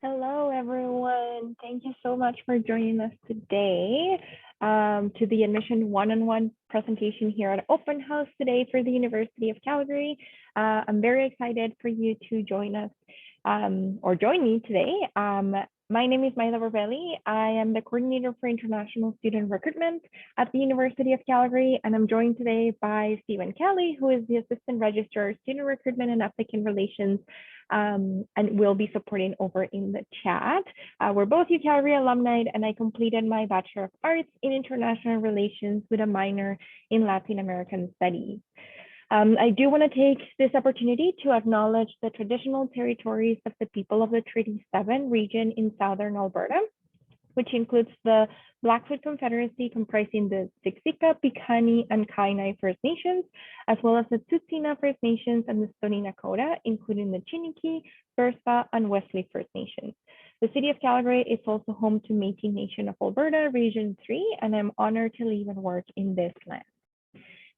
Hello, everyone. Thank you so much for joining us today to the admission one-on-one presentation here at Open House today for the University of Calgary. I'm very excited for you to join us or join me today. My name is Myla Ravelli. I am the coordinator for international student recruitment at the University of Calgary, and I'm joined today by Stephen Kelly, who is the assistant registrar, student recruitment and applicant relations, and will be supporting over in the chat. We're both UCalgary alumni, and I completed my Bachelor of Arts in International Relations with a minor in Latin American Studies. I do want to take this opportunity to acknowledge the traditional territories of the people of the Treaty 7 region in southern Alberta, which includes the Blackfoot Confederacy comprising the Siksika, Piikani, and Kainai First Nations, as well as the Tsuut'ina First Nations and the Stoney Nakoda, including the Chiniki, Bearspaw, and Wesley First Nations. The city of Calgary is also home to Métis Nation of Alberta, Region 3, and I'm honored to live and work in this land.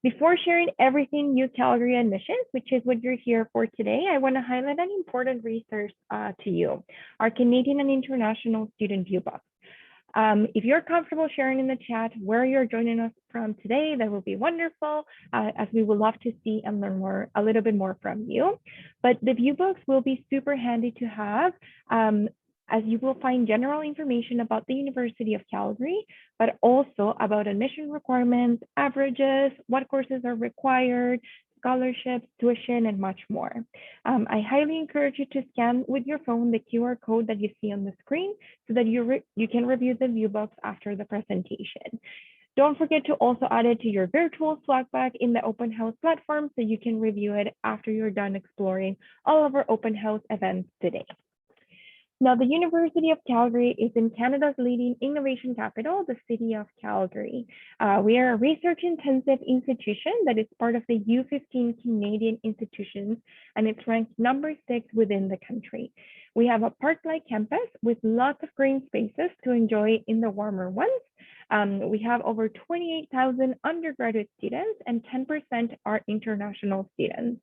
Before sharing everything UCalgary admissions, which is what you're here for today, I want to highlight an important resource to you, our Canadian and International Student Viewbox. If you're comfortable sharing in the chat where you're joining us from today, that would be wonderful, as we would love to see and learn a little bit more from you. But the viewbox will be super handy to have, as you will find general information about the University of Calgary, but also about admission requirements, averages, what courses are required, scholarships, tuition, and much more. I highly encourage you to scan with your phone the QR code that you see on the screen so that you can review the viewbox after the presentation. Don't forget to also add it to your virtual swag bag in the Open House platform so you can review it after you're done exploring all of our Open House events today. Now, the University of Calgary is in Canada's leading innovation capital, the city of Calgary. We are a research-intensive institution that is part of the U15 Canadian institutions, and it's ranked number 6 within the country. We have a park-like campus with lots of green spaces to enjoy in the warmer months. We have over 28,000 undergraduate students, and 10% are international students.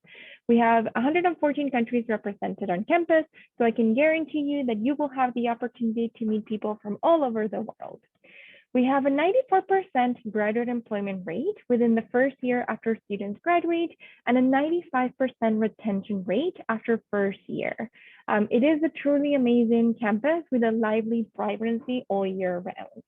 We have 114 countries represented on campus, so I can guarantee you that you will have the opportunity to meet people from all over the world. We have a 94% graduate employment rate within the first year after students graduate, and a 95% retention rate after first year. It is a truly amazing campus with a lively vibrancy all year round.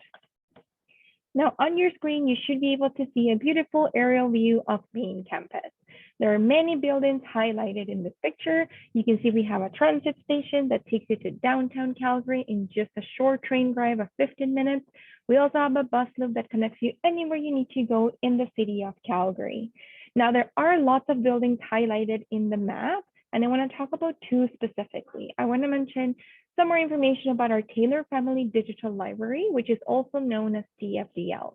Now, on your screen, you should be able to see a beautiful aerial view of main campus. There are many buildings highlighted in this picture. You can see we have a transit station that takes you to downtown Calgary in just a short train drive of 15 minutes. We also have a bus loop that connects you anywhere you need to go in the city of Calgary. Now, there are lots of buildings highlighted in the map, and I want to talk about 2 specifically. I want to mention some more information about our Taylor Family Digital Library, which is also known as TFDL.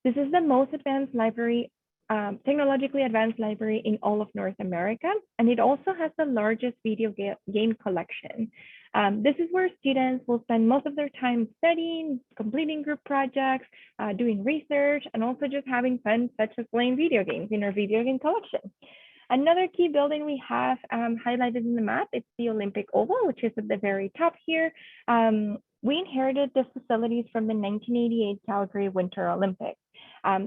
This is the most advanced library, technologically advanced library in all of North America, and it also has the largest video game collection. This is where students will spend most of their time studying, completing group projects, doing research, and also just having fun, such as playing video games in our video game collection. Another key building we have highlighted in the map, it's the Olympic Oval, which is at the very top here. We inherited the facilities from the 1988 Calgary Winter Olympics.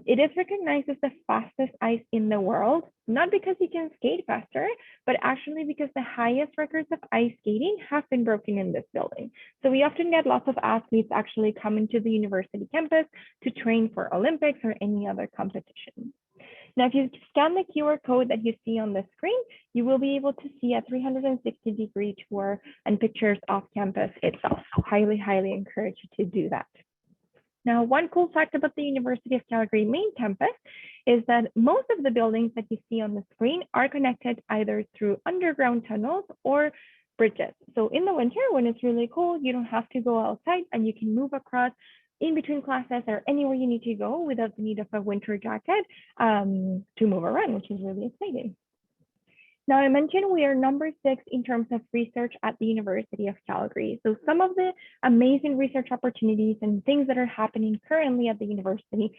It is recognized as the fastest ice in the world, not because you can skate faster, but actually because the highest records of ice skating have been broken in this building. So we often get lots of athletes actually coming to the university campus to train for Olympics or any other competition. Now, if you scan the QR code that you see on the screen, you will be able to see a 360-degree tour and pictures of campus itself. So highly, highly encourage you to do that. Now, one cool fact about the University of Calgary main campus is that most of the buildings that you see on the screen are connected either through underground tunnels or bridges. So in the winter, when it's really cold, you don't have to go outside and you can move across in between classes or anywhere you need to go without the need of a winter jacket to move around, which is really exciting. Now, I mentioned we are number 6 in terms of research at the University of Calgary. So some of the amazing research opportunities and things that are happening currently at the university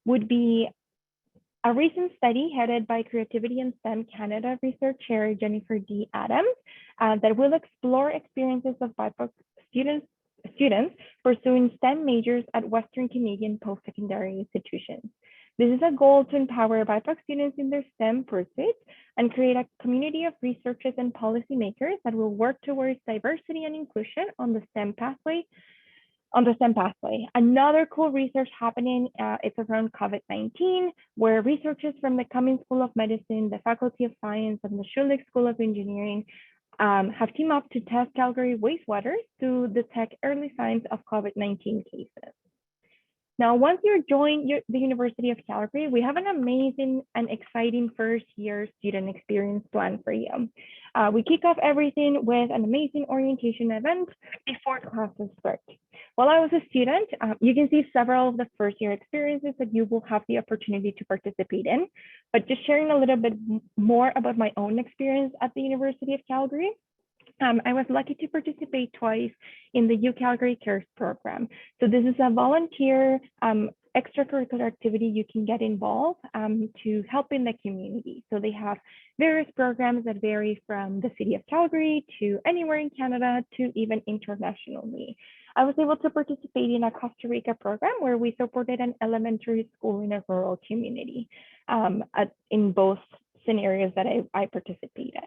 would be A recent study headed by Creativity in STEM Canada research chair Jennifer D. Adams that will explore experiences of BIPOC students pursuing STEM majors at Western Canadian post-secondary institutions. This is a goal to empower BIPOC students in their STEM pursuits and create a community of researchers and policymakers that will work towards diversity and inclusion on the STEM pathway. Another cool research happening is around COVID-19, where researchers from the Cummings School of Medicine, the Faculty of Science, and the Schulich School of Engineering have teamed up to test Calgary wastewater to detect early signs of COVID-19 cases. Now, once you join the University of Calgary, we have an amazing and exciting first year student experience plan for you. We kick off everything with an amazing orientation event before classes start. While I was a student, you can see several of the first year experiences that you will have the opportunity to participate in, but just sharing a little bit more about my own experience at the University of Calgary. I was lucky to participate twice in the UCalgary Cares program. So this is a volunteer extracurricular activity you can get involved to help in the community. So they have various programs that vary from the city of Calgary to anywhere in Canada to even internationally. I was able to participate in a Costa Rica program where we supported an elementary school in a rural community in both scenarios that I participated.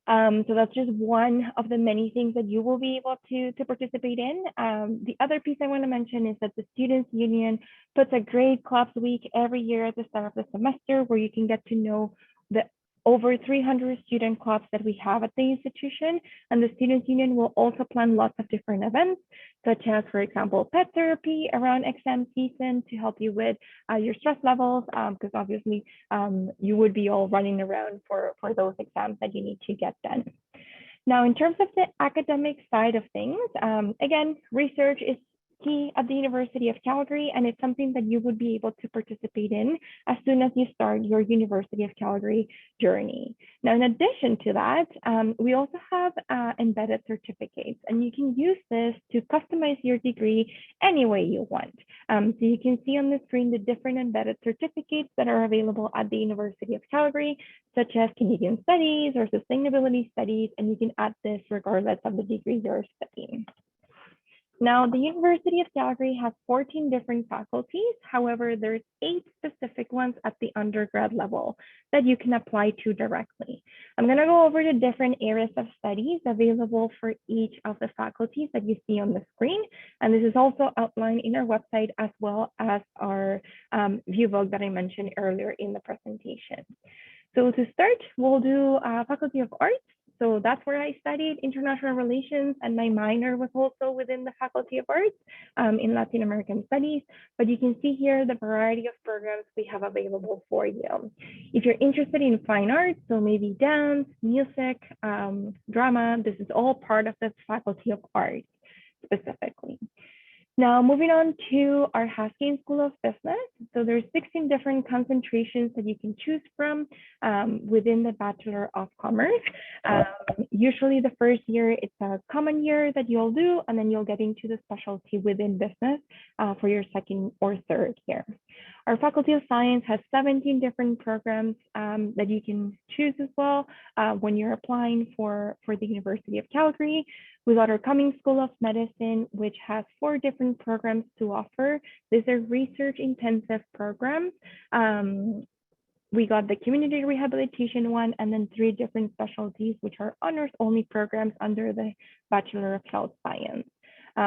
So that's just one of the many things that you will be able to participate in. The other piece I want to mention is that the Students Union puts a grade clubs week every year at the start of the semester where you can get to know the over 300 student clubs that we have at the institution. And the Students Union will also plan lots of different events, such as, for example, pet therapy around exam season to help you with your stress levels, because obviously you would be all running around for those exams that you need to get done. Now, in terms of the academic side of things, again, research is key at the University of Calgary, and it's something that you would be able to participate in as soon as you start your University of Calgary journey. Now, in addition to that, we also have embedded certificates, and you can use this to customize your degree any way you want. So you can see on the screen the different embedded certificates that are available at the University of Calgary, such as Canadian Studies or Sustainability Studies, and you can add this regardless of the degree you're studying. Now, the University of Calgary has 14 different faculties. However, there's 8 specific ones at the undergrad level that you can apply to directly. I'm going to go over the different areas of studies available for each of the faculties that you see on the screen. And this is also outlined in our website as well as our viewbook that I mentioned earlier in the presentation. So to start, we'll do Faculty of Arts. So that's where I studied international relations, and my minor was also within the Faculty of Arts in Latin American Studies. But you can see here the variety of programs we have available for you. If you're interested in fine arts, so maybe dance, music, drama, this is all part of the Faculty of Arts specifically. Now, moving on to our Haskins School of Business. So there's 16 different concentrations that you can choose from within the Bachelor of Commerce. Usually the first year, it's a common year that you'll do, and then you'll get into the specialty within business for your second or third year. Our Faculty of Science has 17 different programs that you can choose as well when you're applying for the University of Calgary. We got our Cummings School of Medicine, which has 4 different programs to offer. These are research-intensive programs. We got the community rehabilitation one, and then 3 different specialties, which are honors-only programs under the Bachelor of Health Science.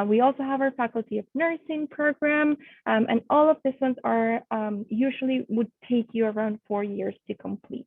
We also have our Faculty of Nursing program, and all of these ones are usually would take you around 4 years to complete.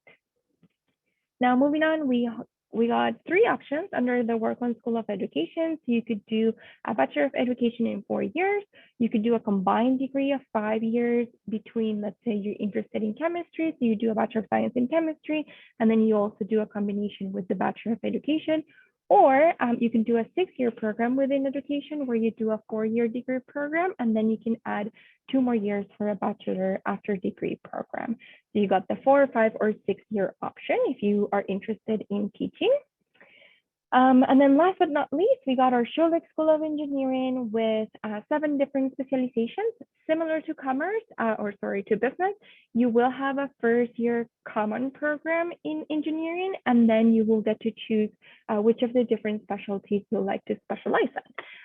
Now, moving on, we got 3 options under the Workland School of Education. So you could do a Bachelor of Education in 4 years. You could do a combined degree of 5 years between, let's say you're interested in chemistry, so you do a Bachelor of Science in Chemistry, and then you also do a combination with the Bachelor of Education. Or you can do a 6-year program within education where you do a 4-year degree program, and then you can add 2 more years for a bachelor after degree program. So you got the 4, 5, or 6-year option if you are interested in teaching. And then last but not least, we got our Schulich School of Engineering with 7 different specializations, similar to commerce, to business. You will have a first year common program in engineering, and then you will get to choose which of the different specialties you'd like to specialize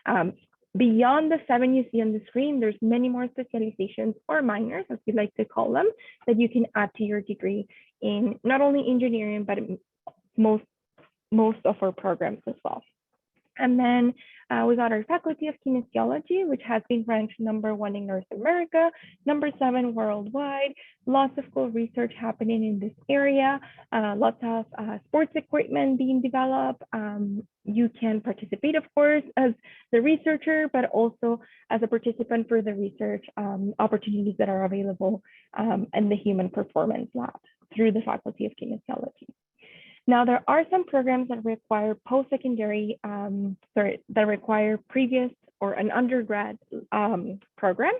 in. Beyond the 7 you see on the screen, there's many more specializations or minors, as we like to call them, that you can add to your degree in not only engineering, but most of our programs as well. And then we got our Faculty of Kinesiology, which has been ranked #1 in North America, #7 worldwide. Lots of cool research happening in this area, lots of sports equipment being developed. You can participate, of course, as the researcher, but also as a participant for the research opportunities that are available in the Human Performance Lab through the Faculty of Kinesiology. Now, there are some programs that require post-secondary, that require previous or an undergrad program.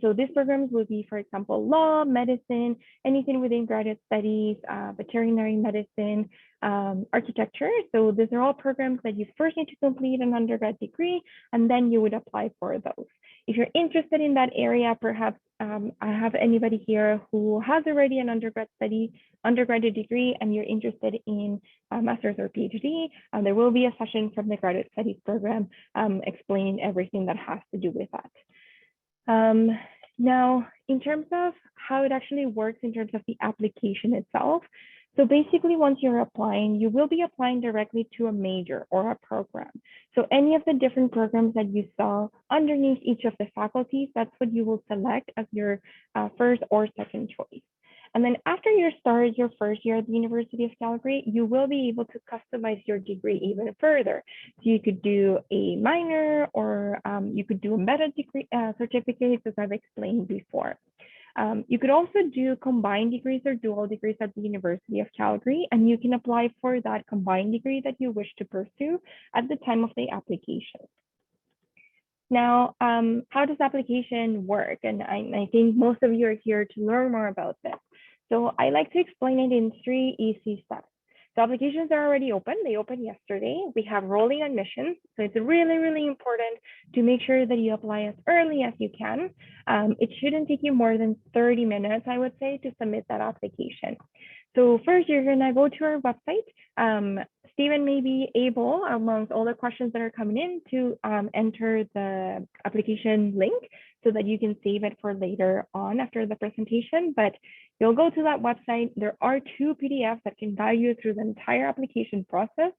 So these programs will be, for example, law, medicine, anything within graduate studies, veterinary medicine, architecture. So these are all programs that you first need to complete an undergrad degree, and then you would apply for those. If you're interested in that area, perhaps I have anybody here who has already an undergraduate degree, and you're interested in a master's or PhD, there will be a session from the graduate studies program explaining everything that has to do with that. Now, in terms of how it actually works in terms of the application itself, so basically, once you're applying, you will be applying directly to a major or a program. So any of the different programs that you saw underneath each of the faculties, that's what you will select as your first or second choice. And then after you start your first year at the University of Calgary, you will be able to customize your degree even further. So you could do a minor, or you could do a meta degree certificate, as I've explained before. You could also do combined degrees or dual degrees at the University of Calgary, and you can apply for that combined degree that you wish to pursue at the time of the application. Now, how does application work? And I think most of you are here to learn more about this. So I like to explain it in 3 easy steps. So applications are already open. They opened yesterday. We have rolling admissions. So it's really, really important to make sure that you apply as early as you can. It shouldn't take you more than 30 minutes, I would say, to submit that application. So first, you're going to go to our website. Stephen may be able, amongst all the questions that are coming in, to enter the application link so that you can save it for later on after the presentation. But you'll go to that website. There are 2 PDFs that can guide you through the entire application process.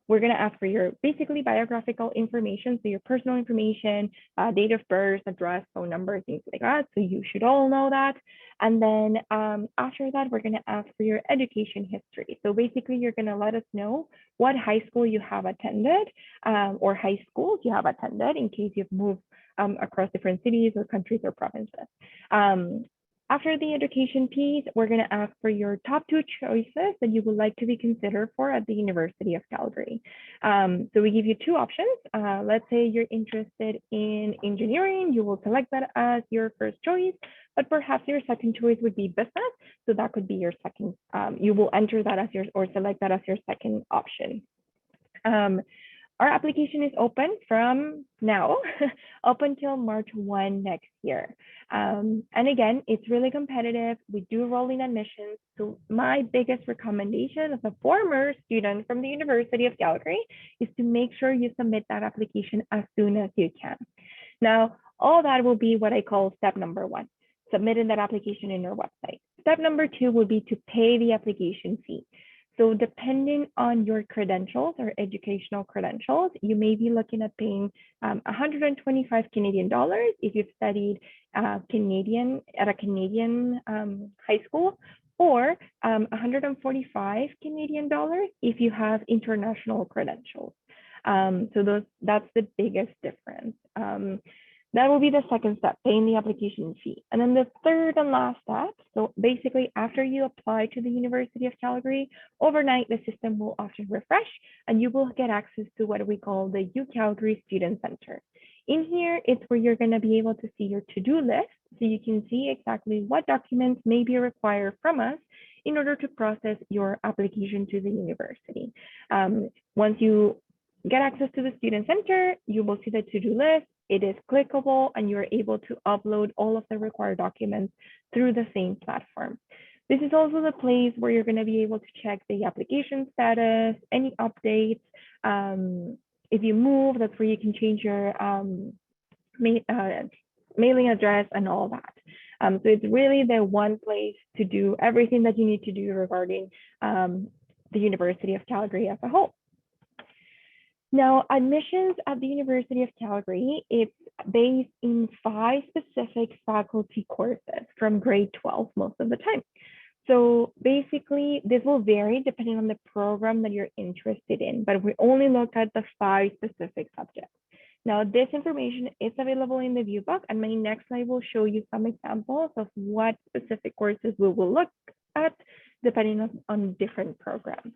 We're going to ask for your basically biographical information, so your personal information, date of birth, address, phone number, things like that. So you should all know that. And then after that, we're going to ask for your education history. So basically, you're going to let us know what high school you have attended or high schools you have attended in case you've moved across different cities or countries or provinces. After the education piece, we're going to ask for your top 2 choices that you would like to be considered for at the University of Calgary. So we give you 2 options. Let's say you're interested in engineering, you will select that as your first choice, but perhaps your second choice would be business. So that could be your second, you will enter that as your, or select that as your second option. Our application is open from now up until March 1 next year. And again, it's really competitive. We do rolling admissions. So my biggest recommendation as a former student from the University of Calgary is to make sure you submit that application as soon as you can. Now, all that will be what I call step number 1, submitting that application in your website. Step number 2 would be to pay the application fee. So depending on your credentials or educational credentials, you may be looking at paying 125 Canadian dollars if you've studied at a Canadian high school, or 145 Canadian dollars if you have international credentials. So that's the biggest difference. That will be the second step, paying the application fee. And then the third and last step, so basically after you apply to the University of Calgary, overnight the system will often refresh and you will get access to what we call the UCalgary Student Center. In here, it's where you're going to be able to see your to-do list, so you can see exactly what documents may be required from us in order to process your application to the university. Once you get access to the Student Center, you will see the to-do list. It is clickable and you're able to upload all of the required documents through the same platform. This is also the place where you're going to be able to check the application status, any updates. If you move, that's where you can change your mailing address and all that. So it's really the one place to do everything that you need to do regarding the University of Calgary as a whole. Now, admissions at the University of Calgary, it's based in 5 specific faculty courses from grade 12 most of the time. So basically, this will vary depending on the program that you're interested in, but we only look at the 5 specific subjects. Now, this information is available in the view book, and my next slide will show you some examples of what specific courses we will look at depending on different programs.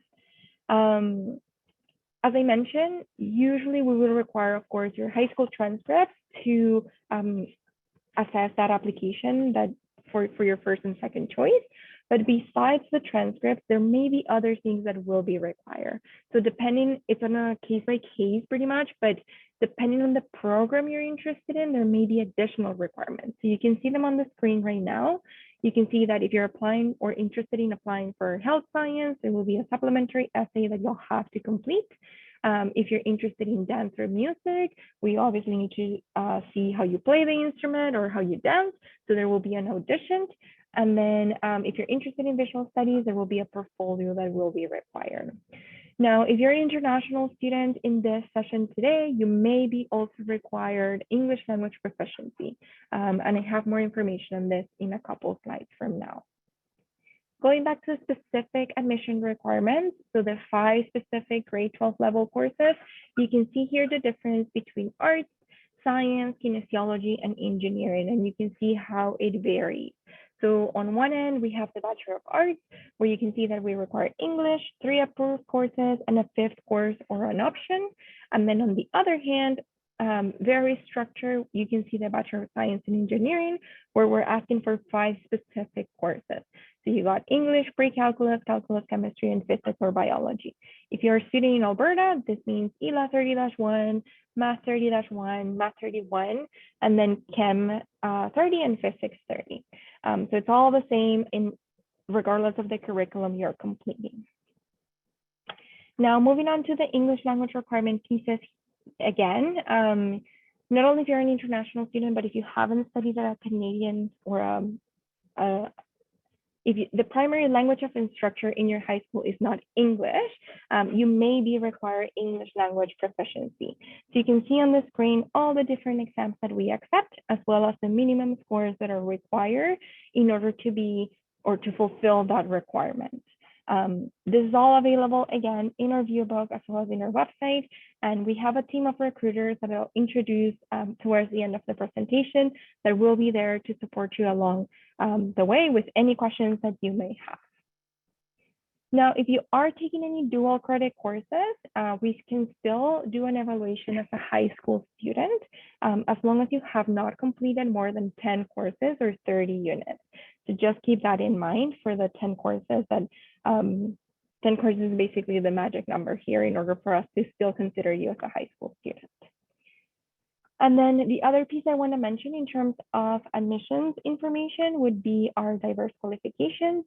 As I mentioned, usually we will require, of course, your high school transcripts to assess that application that for your first and second choice. But besides the transcripts, there may be other things that will be required. So depending, it's on a case by case pretty much, but depending on the program you're interested in, there may be additional requirements. So you can see them on the screen right now. You can see that if you're applying or interested in applying for health science, there will be a supplementary essay that you'll have to complete. If you're interested in dance or music, we obviously need to see how you play the instrument or how you dance. So there will be an audition. And then if you're interested in visual studies, there will be a portfolio that will be required. Now, if you're an international student in this session today, you may be also required English language proficiency. And I have more information on this in a couple of slides from now. Going back to specific admission requirements, so the 5 specific grade 12 level courses, you can see here the difference between arts, science, kinesiology, and engineering, and you can see how it varies. So on one end, we have the Bachelor of Arts, where you can see that we require English, 3 approved courses, and a 5th course or an option. And then on the other hand, very structured, you can see the Bachelor of Science in Engineering, where we're asking for 5 specific courses. So you got English, pre-calculus, calculus, chemistry, and physics or biology. If you're a student in Alberta, this means ELA 30-1, Math 30-1, Math 31, and then Chem 30 and Physics 30. So it's all the same regardless of the curriculum you're completing. Now, moving on to the English language requirement pieces again, not only if you're an international student, but if you haven't studied at a Canadian or the primary language of instruction in your high school is not English, you may be required English language proficiency. So you can see on the screen all the different exams that we accept, as well as the minimum scores that are required in order to be or to fulfill that requirement. This is all available again in our view book as well as in our website. And we have a team of recruiters that I'll introduce towards the end of the presentation that will be there to support you along the way with any questions that you may have. Now, if you are taking any dual credit courses, we can still do an evaluation as a high school student, as long as you have not completed more than 10 courses or 30 units. So just keep that in mind for the 10 courses that 10 courses is basically the magic number here in order for us to still consider you as a high school student. And then the other piece I want to mention in terms of admissions information would be our diverse qualification.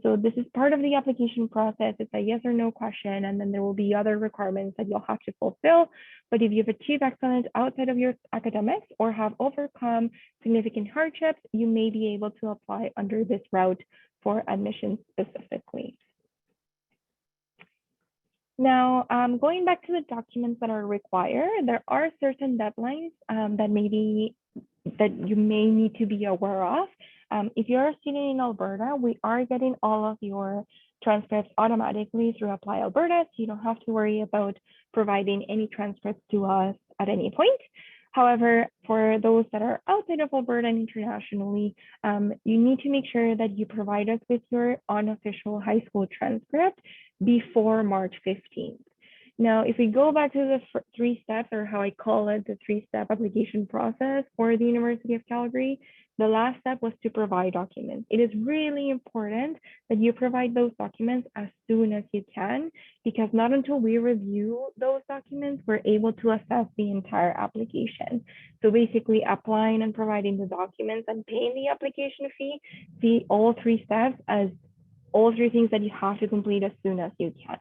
So this is part of the application process. It's a yes or no question, and then there will be other requirements that you'll have to fulfill. But if you've achieved excellence outside of your academics or have overcome significant hardships, you may be able to apply under this route for admissions specifically. Now, going back to the documents that are required, there are certain deadlines that you may need to be aware of. If you're a student in Alberta, we are getting all of your transcripts automatically through Apply Alberta, so you don't have to worry about providing any transcripts to us at any point. However, for those that are outside of Alberta and internationally, you need to make sure that you provide us with your unofficial high school transcript before March 15th. Now, if we go back to the 3 steps, or how I call it, the 3-step application process for the University of Calgary, the last step was to provide documents. It is really important that you provide those documents as soon as you can, because not until we review those documents, we're able to assess the entire application. So basically applying and providing the documents and paying the application fee, see all three steps as all three things that you have to complete as soon as you can.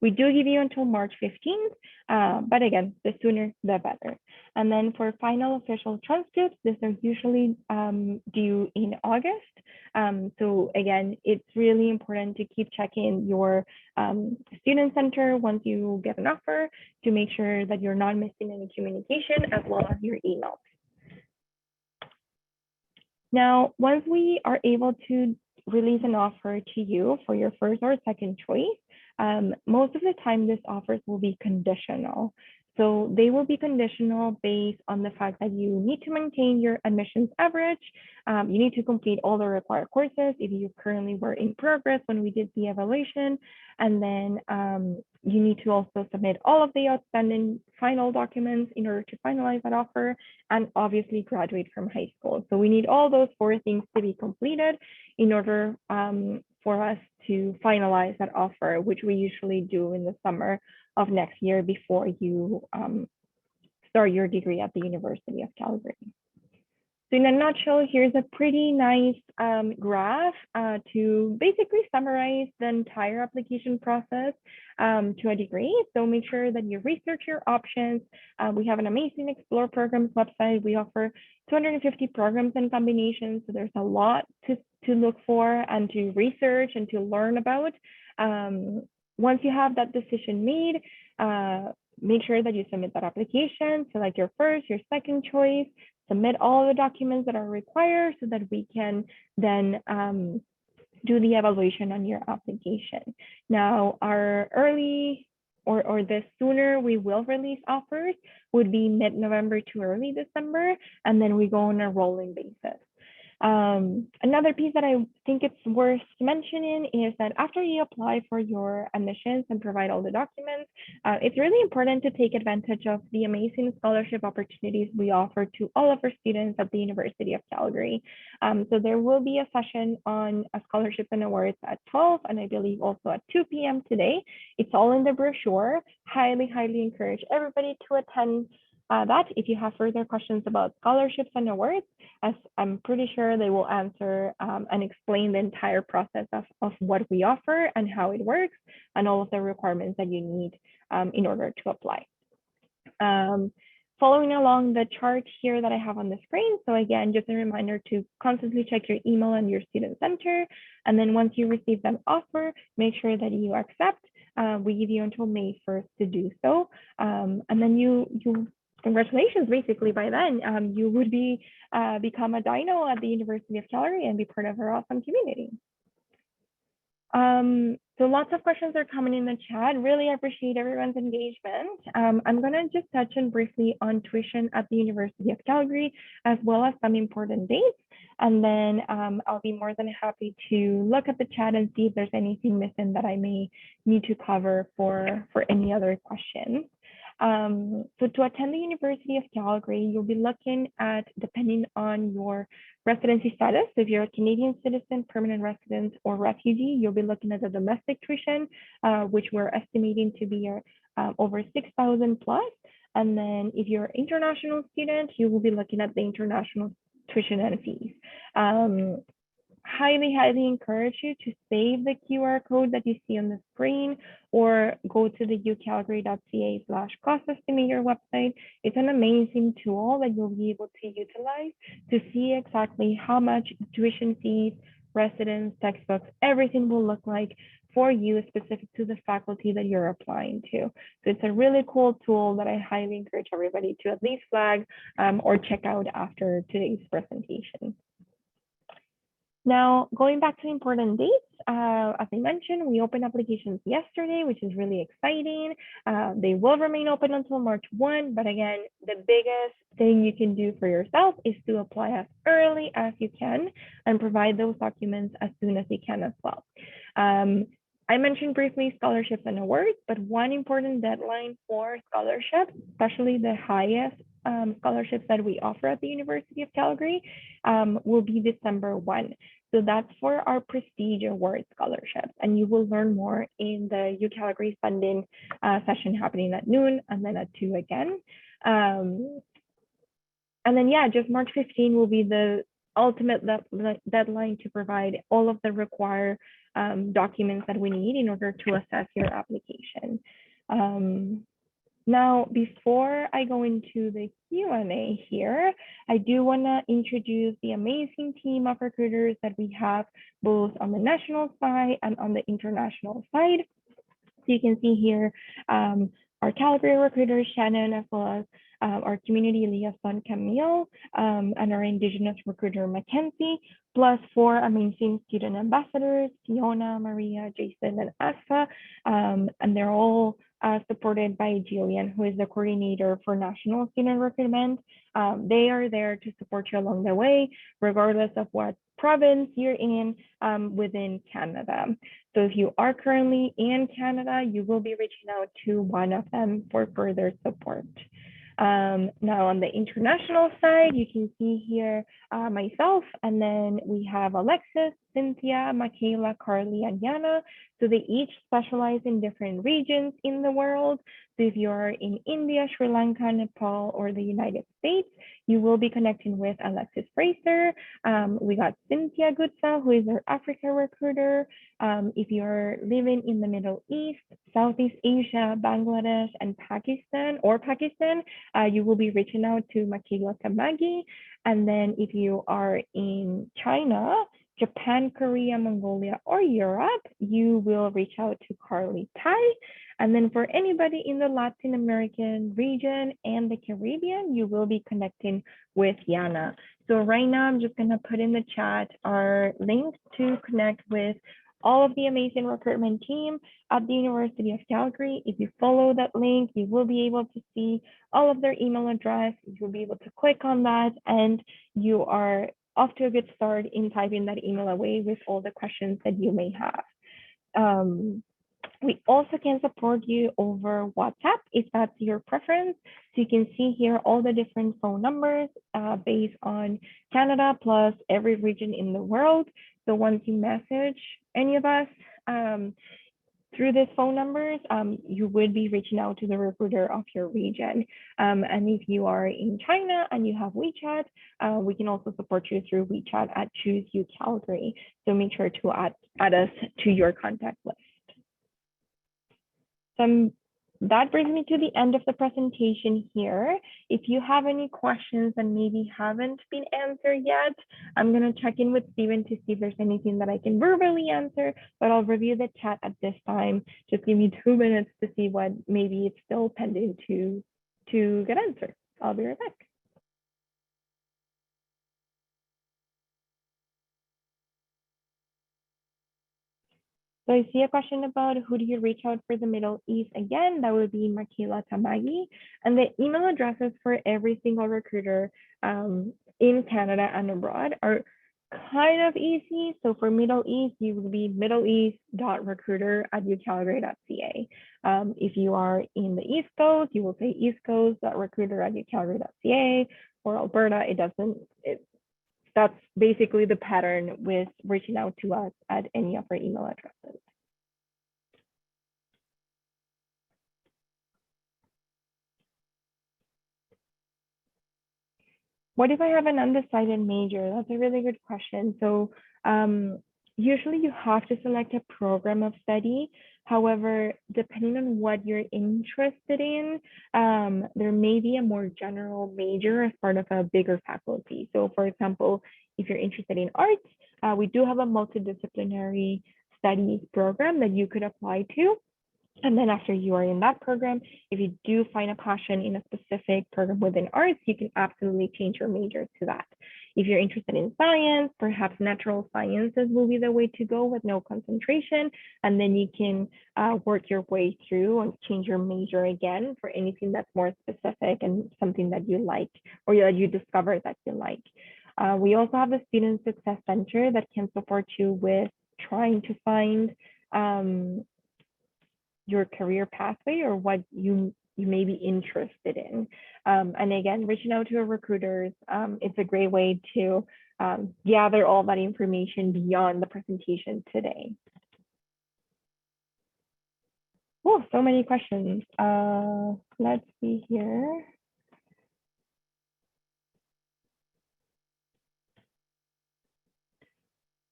We do give you until March 15th, but again, the sooner the better. And then for final official transcripts, these are usually due in August. So again, it's really important to keep checking your student center once you get an offer to make sure that you're not missing any communication, as well as your emails. Now, once we are able to release an offer to you for your first or second choice, most of the time these offers will be conditional. So they will be conditional based on the fact that you need to maintain your admissions average. You need to complete all the required courses if you currently were in progress when we did the evaluation. And then you need to also submit all of the outstanding final documents in order to finalize that offer, and obviously graduate from high school. So we need all those 4 things to be completed in order for us to finalize that offer, which we usually do in the summer of next year before you start your degree at the University of Calgary. So in a nutshell, here's a pretty nice graph to basically summarize the entire application process to a degree. So make sure that you research your options. We have an amazing Explore Programs website. We offer 250 programs and combinations. So there's a lot to look for and to research and to learn about. Once you have that decision made, make sure that you submit that application, select your first, your second choice, submit all the documents that are required so that we can then do the evaluation on your application. Now, our early or the sooner we will release offers would be mid-November to early December, and then we go on a rolling basis. Another piece that I think it's worth mentioning is that after you apply for your admissions and provide all the documents, it's really important to take advantage of the amazing scholarship opportunities we offer to all of our students at the University of Calgary. So there will be a session on scholarships and awards at 12, and I believe also at 2 p.m. today. It's all in the brochure. Highly, highly encourage everybody to attend that. If you have further questions about scholarships and awards, as I'm pretty sure they will answer and explain the entire process of what we offer and how it works and all of the requirements that you need in order to apply. Following along the chart here that I have on the screen. So again, just a reminder to constantly check your email and your student center. And then once you receive that offer, make sure that you accept. We give you until May 1st to do so. And then congratulations, basically by then, you would become a dino at the University of Calgary and be part of our awesome community. So lots of questions are coming in the chat. Really appreciate everyone's engagement. I'm gonna just touch on briefly on tuition at the University of Calgary, as well as some important dates. And then I'll be more than happy to look at the chat and see if there's anything missing that I may need to cover for any other questions. So to attend the University of Calgary, you'll be looking at, depending on your residency status, if you're a Canadian citizen, permanent resident, or refugee, you'll be looking at the domestic tuition, which we're estimating to be over 6,000 plus. And then if you're an international student, you will be looking at the international tuition and fees. Highly, highly encourage you to save the QR code that you see on the screen, or go to the ucalgary.ca/cost estimator website. It's an amazing tool that you'll be able to utilize to see exactly how much tuition fees, residence, textbooks, everything will look like for you specific to the faculty that you're applying to. So it's a really cool tool that I highly encourage everybody to at least flag or check out after today's presentation. Now, going back to important dates, as I mentioned, we opened applications yesterday, which is really exciting. They will remain open until March 1, but again, the biggest thing you can do for yourself is to apply as early as you can and provide those documents as soon as you can as well. I mentioned briefly scholarships and awards, but one important deadline for scholarships, especially the highest scholarships that we offer at the University of Calgary will be December 1. So that's for our Prestige Award scholarships. And you will learn more in the UCalgary funding session happening at noon and then at 2 again. And then, yeah, just March 15 will be the ultimate deadline to provide all of the required documents that we need in order to assess your application. Now, before I go into the Q&A here, I do want to introduce the amazing team of recruiters that we have both on the national side and on the international side. So you can see here our Calgary recruiter, Shannon, as well as our community liaison, Camille, and our Indigenous recruiter, Mackenzie, plus 4 amazing student ambassadors, Fiona, Maria, Jason, and Asa, and they're all supported by Jillian, who is the coordinator for National Student Recruitment. They are there to support you along the way, regardless of what province you're in within Canada. So if you are currently in Canada, you will be reaching out to one of them for further support. Now on the international side, you can see here myself, and then we have Alexis, Cynthia, Michaela, Carly, and Yana. So they each specialize in different regions in the world. So if you're in India, Sri Lanka, Nepal, or the United States, you will be connecting with Alexis Fraser. We got Cynthia Gutsa, who is our Africa recruiter. If you're living in the Middle East, Southeast Asia, Bangladesh, and Pakistan, you will be reaching out to Michaela Tamagi. And then if you are in China, Japan, Korea, Mongolia, or Europe, you will reach out to Carly Tai. And then for anybody in the Latin American region and the Caribbean, you will be connecting with Yana. So right now, I'm just gonna put in the chat our link to connect with all of the amazing recruitment team at the University of Calgary. If you follow that link, you will be able to see all of their email address. You'll be able to click on that, and you are off to a good start in typing that email away with all the questions that you may have. We also can support you over WhatsApp if that's your preference. So you can see here all the different phone numbers based on Canada plus every region in the world. So once you message any of us through these phone numbers, you would be reaching out to the recruiter of your region. And if you are in China and you have WeChat, we can also support you through WeChat at Choose UCalgary. So make sure to add us to your contact list. So that brings me to the end of the presentation here. If you have any questions that maybe haven't been answered yet, I'm going to check in with Steven to see if there's anything that I can verbally answer, but I'll review the chat at this time. Just give me 2 minutes to see what maybe it's still pending to get answered. I'll be right back. So I see a question about who do you reach out for the Middle East? Again, that would be Michaela Tamagi. And the email addresses for every single recruiter in Canada and abroad are kind of easy. So for Middle East, you would be middleeast.recruiter@ucalgary.ca. If you are in the East Coast, you will say eastcoast.recruiter@ucalgary.ca. For Alberta, that's basically the pattern with reaching out to us at any of our email addresses. What if I have an undecided major? That's a really good question. So usually you have to select a program of study. However, depending on what you're interested in, there may be a more general major as part of a bigger faculty. So for example, if you're interested in arts, we do have a multidisciplinary studies program that you could apply to. And then after you are in that program, if you do find a passion in a specific program within arts, you can absolutely change your major to that. If you're interested in science, perhaps natural sciences will be the way to go with no concentration. And then you can work your way through and change your major again for anything that's more specific and something that you like or that you discover that you like. We also have a Student Success Center that can support you with trying to find your career pathway or what you you may be interested in. And again, reaching out to our recruiters, it's a great way to gather all that information beyond the presentation today. Oh, so many questions. Let's see here.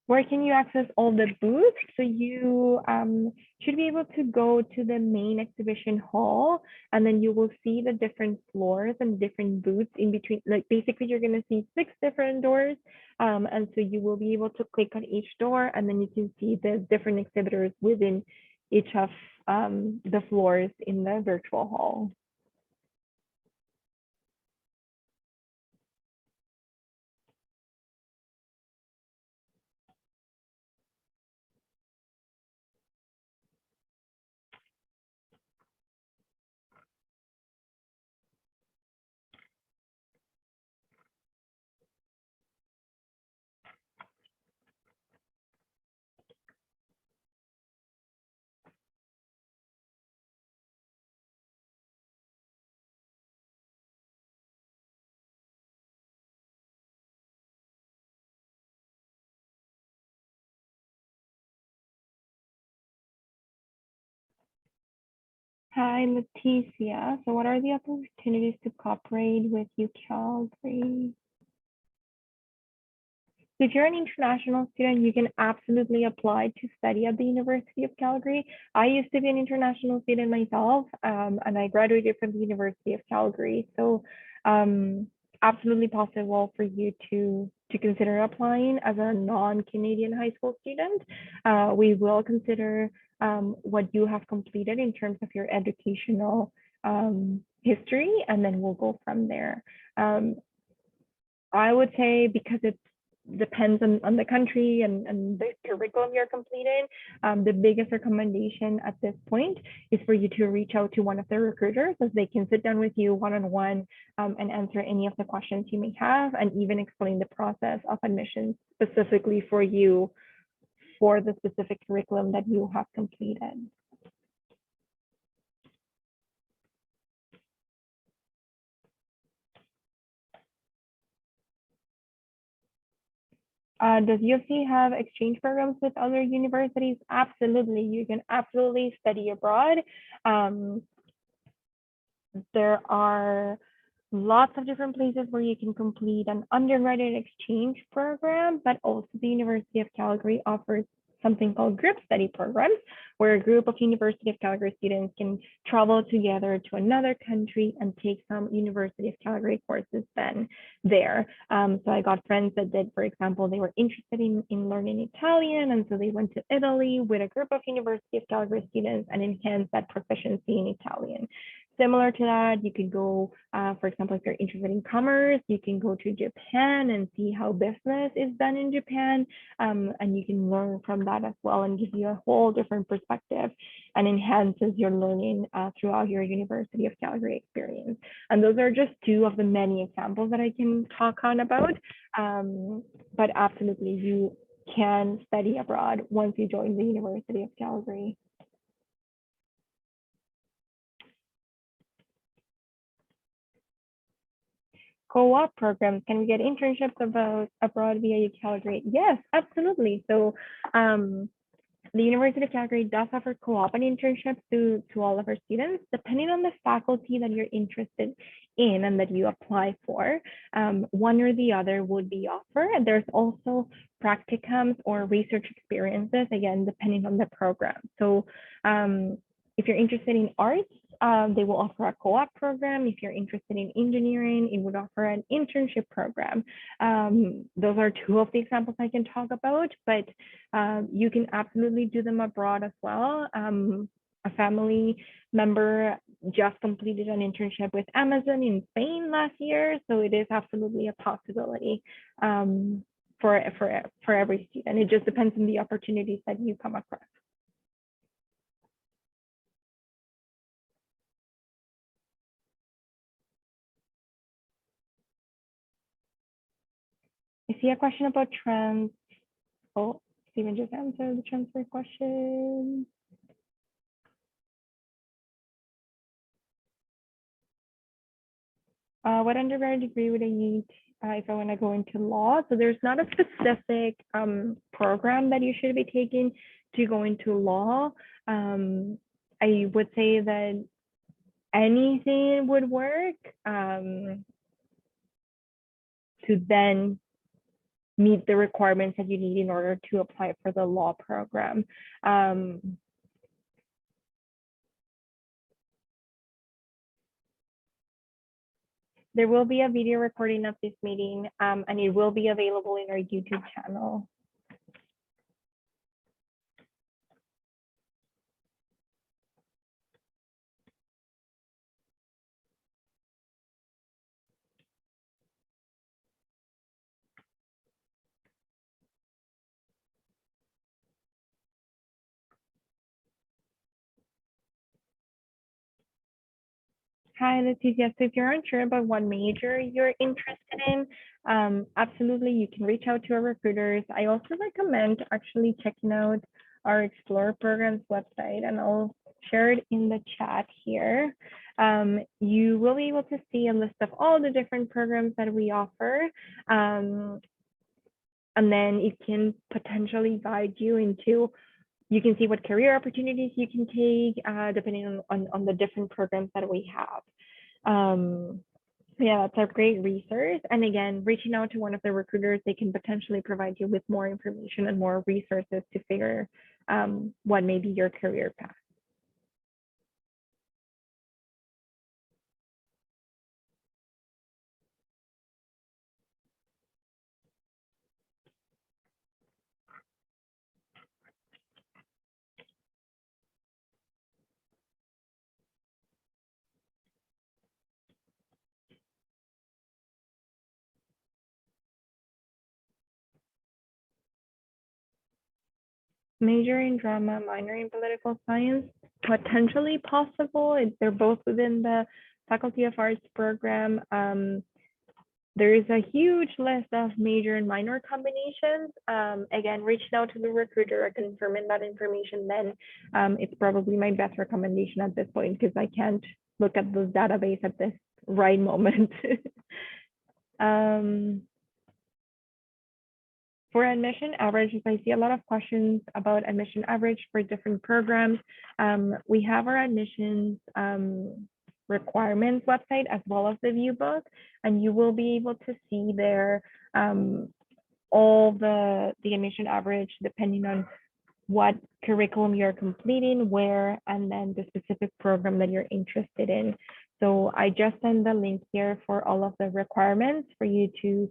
Where can you access all the booths? So you should be able to go to the main exhibition hall, and then you will see the different floors and different booths in between. Like basically, you're going to see 6 different doors, and so you will be able to click on each door, and then you can see the different exhibitors within each of the floors in the virtual hall. Hi, Leticia. So what are the opportunities to cooperate with UCalgary? So if you're an international student, you can absolutely apply to study at the University of Calgary. I used to be an international student myself, and I graduated from the University of Calgary. So absolutely possible for you to consider applying as a non-Canadian high school student. We will consider what you have completed in terms of your educational history, and then we'll go from there. I would say because it depends on the country and the curriculum you're completing, the biggest recommendation at this point is for you to reach out to one of the recruiters, as they can sit down with you one-on-one and answer any of the questions you may have, and even explain the process of admissions specifically for you for the specific curriculum that you have completed. Does UC have exchange programs with other universities? Absolutely. You can absolutely study abroad. There are lots of different places where you can complete an undergraduate exchange program, but also the University of Calgary offers something called group study programs, where a group of University of Calgary students can travel together to another country and take some University of Calgary courses then there. So I got friends that did, for example, they were interested in learning Italian, and so they went to Italy with a group of University of Calgary students and enhanced that proficiency in Italian. Similar to that, you could go, for example, if you're interested in commerce, you can go to Japan and see how business is done in Japan, and you can learn from that as well and give you a whole different perspective and enhances your learning throughout your University of Calgary experience. And those are just 2 of the many examples that I can talk on about, but absolutely you can study abroad once you join the University of Calgary. Co-op programs, can we get internships abroad via UCalgary? Yes, absolutely. So the University of Calgary does offer co-op and internships to all of our students, depending on the faculty that you're interested in and that you apply for. One or the other would be offered. There's also practicums or research experiences, again, depending on the program. So if you're interested in arts, they will offer a co-op program. If you're interested in engineering, it would offer an internship program. Those are 2 of the examples I can talk about, but you can absolutely do them abroad as well. A family member just completed an internship with Amazon in Spain last year, so it is absolutely a possibility for every student. It just depends on the opportunities that you come across. I see a question about trans. Oh, Stephen just answered the transfer question. What undergrad degree would I need if I want to go into law? So there's not a specific program that you should be taking to go into law. I would say that anything would work to then meet the requirements that you need in order to apply for the law program. There will be a video recording of this meeting, and it will be available in our YouTube channel. Hi, Leticia. So if you're unsure about what major you're interested in, absolutely, you can reach out to our recruiters. I also recommend actually checking out our Explore Programs website, and I'll share it in the chat here. You will be able to see a list of all the different programs that we offer. And then it can potentially guide you into, you can see what career opportunities you can take depending on the different programs that we have. Yeah, that's a great resource. And again, reaching out to one of the recruiters, they can potentially provide you with more information and more resources to figure what may be your career path. Major in drama, minor in political science, potentially possible. They're both within the Faculty of Arts program. There is a huge list of major and minor combinations. Again, reaching out to the recruiter and confirming that information, then it's probably my best recommendation at this point because I can't look at the database at this right moment. For admission averages, I see a lot of questions about admission average for different programs. We have our admissions requirements website as well as the view book, and you will be able to see there all the admission average depending on what curriculum you're completing, where, and then the specific program that you're interested in. So I just send the link here for all of the requirements for you to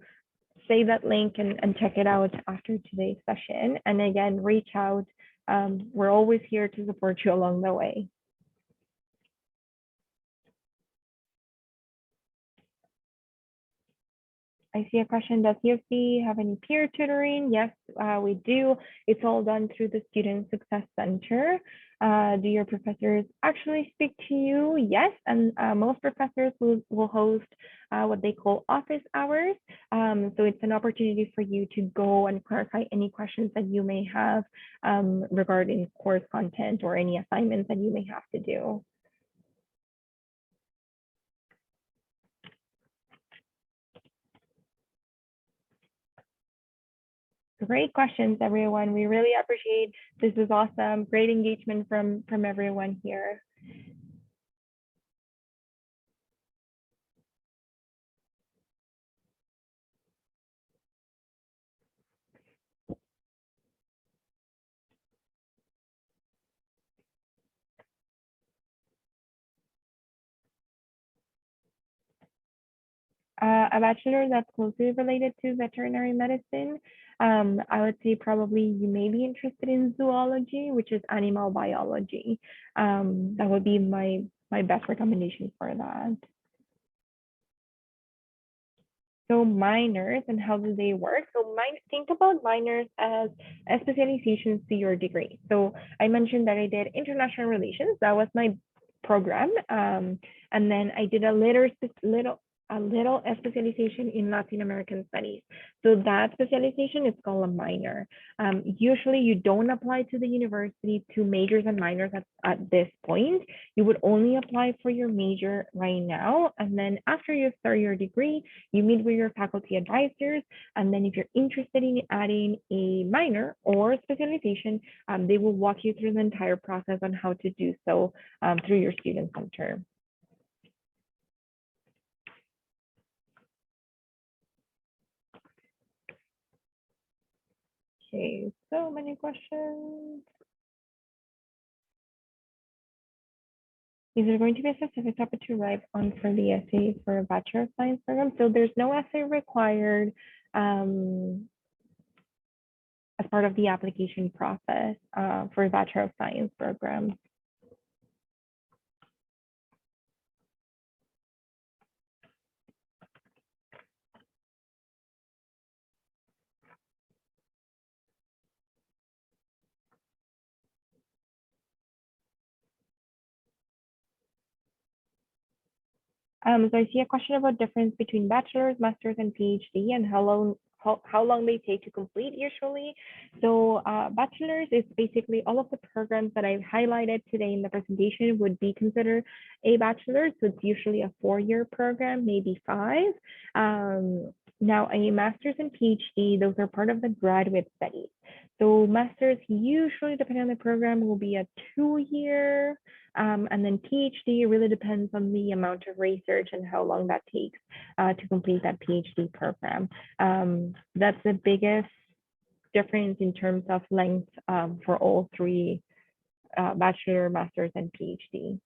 save that link and check it out after today's session. And again, reach out. We're always here to support you along the way. I see a question, does UC have any peer tutoring? Yes, we do. It's all done through the Student Success Center. Do your professors actually speak to you? Yes, and most professors will host what they call office hours. So it's an opportunity for you to go and clarify any questions that you may have regarding course content or any assignments that you may have to do. Great questions, everyone. We really appreciate this. Is awesome. Great engagement from everyone here. A bachelor that's closely related to veterinary medicine. I would say probably you may be interested in zoology, which is animal biology. That would be my best recommendation for that. So minors and how do they work? So think about minors as specializations to your degree. So I mentioned that I did international relations. That was my program. And then I did a a little specialization in Latin American studies. So that specialization is called a minor. Usually you don't apply to the university to majors and minors at this point. You would only apply for your major right now. And then after you start your degree, you meet with your faculty advisors. And then if you're interested in adding a minor or specialization, they will walk you through the entire process on how to do so through your student center. Okay, so many questions. Is there going to be a specific topic to write on for the essay for a Bachelor of Science program? So there's no essay required as part of the application process for a Bachelor of Science program. So I see a question about difference between bachelor's, master's, and PhD and how long they take to complete usually. So bachelor's is basically all of the programs that I've highlighted today in the presentation would be considered a bachelor's. So it's usually a 4-year program, maybe 5. Now a master's and PhD, those are part of the graduate studies. So master's usually, depending on the program, will be a 2-year. And then PhD really depends on the amount of research and how long that takes to complete that PhD program. That's the biggest difference in terms of length for all 3, bachelor, master's, and PhD.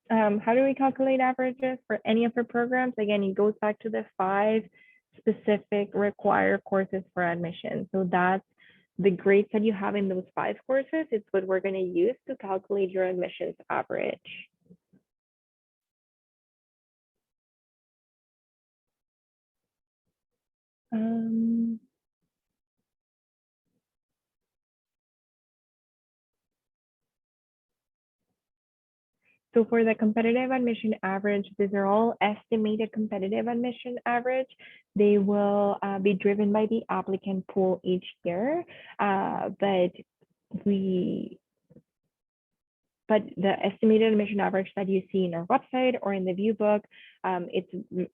How do we calculate averages for any of our programs? Again, it goes back to the 5 specific required courses for admission. So that's the grades that you have in those 5 courses. It's what we're going to use to calculate your admissions average. So for the competitive admission average, these are all estimated competitive admission average. They will be driven by the applicant pool each year, but the estimated admission average that you see in our website or in the view book, it's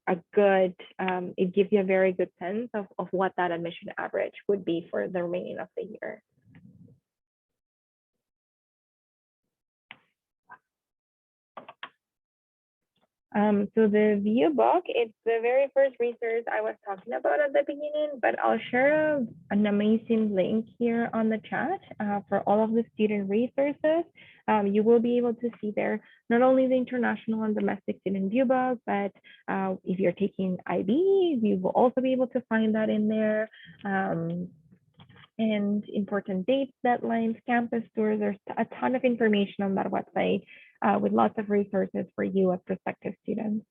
a good, it gives you a very good sense of what that admission average would be for the remaining of the year. So the view book, it's the very first resource I was talking about at the beginning, but I'll share an amazing link here on the chat for all of the student resources. You will be able to see there not only the international and domestic student view book, but if you're taking IB, you will also be able to find that in there. And important dates, deadlines, campus tours. There's a ton of information on that website with lots of resources for you as prospective students.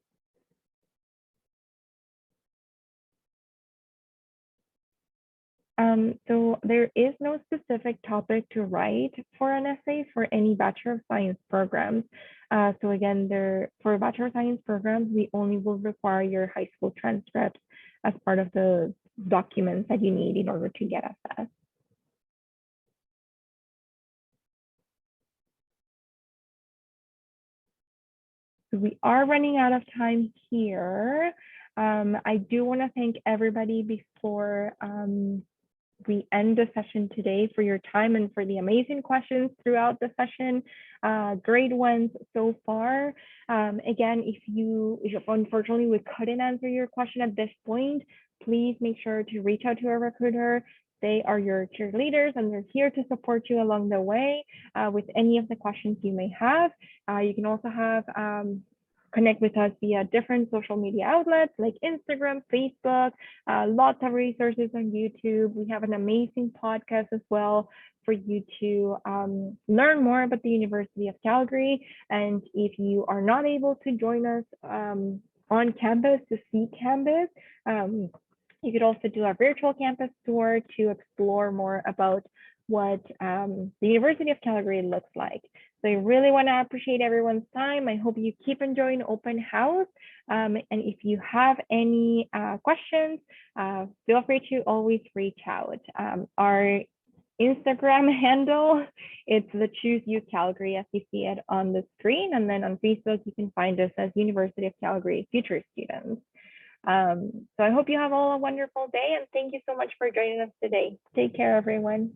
So there is no specific topic to write for an essay for any Bachelor of Science programs. So again, for Bachelor of Science programs, we only will require your high school transcripts as part of the documents that you need in order to get assessed. So we are running out of time here. I do want to thank everybody before we end the session today, for your time and for the amazing questions throughout the session. Great ones so far. Again, if unfortunately we couldn't answer your question at this point, please make sure to reach out to a recruiter. They are your cheerleaders and they're here to support you along the way with any of the questions you may have. You can also connect with us via different social media outlets like Instagram, Facebook, lots of resources on YouTube. We have an amazing podcast as well for you to learn more about the University of Calgary. And if you are not able to join us on campus to see campus, you could also do a virtual campus tour to explore more about what the University of Calgary looks like. So I really want to appreciate everyone's time. I hope you keep enjoying open house. And if you have any questions, feel free to always reach out. Our Instagram handle, it's the Choose UCalgary as you see it on the screen. And then on Facebook, you can find us as University of Calgary Future Students. So I hope you have all a wonderful day and thank you so much for joining us today. Take care, everyone.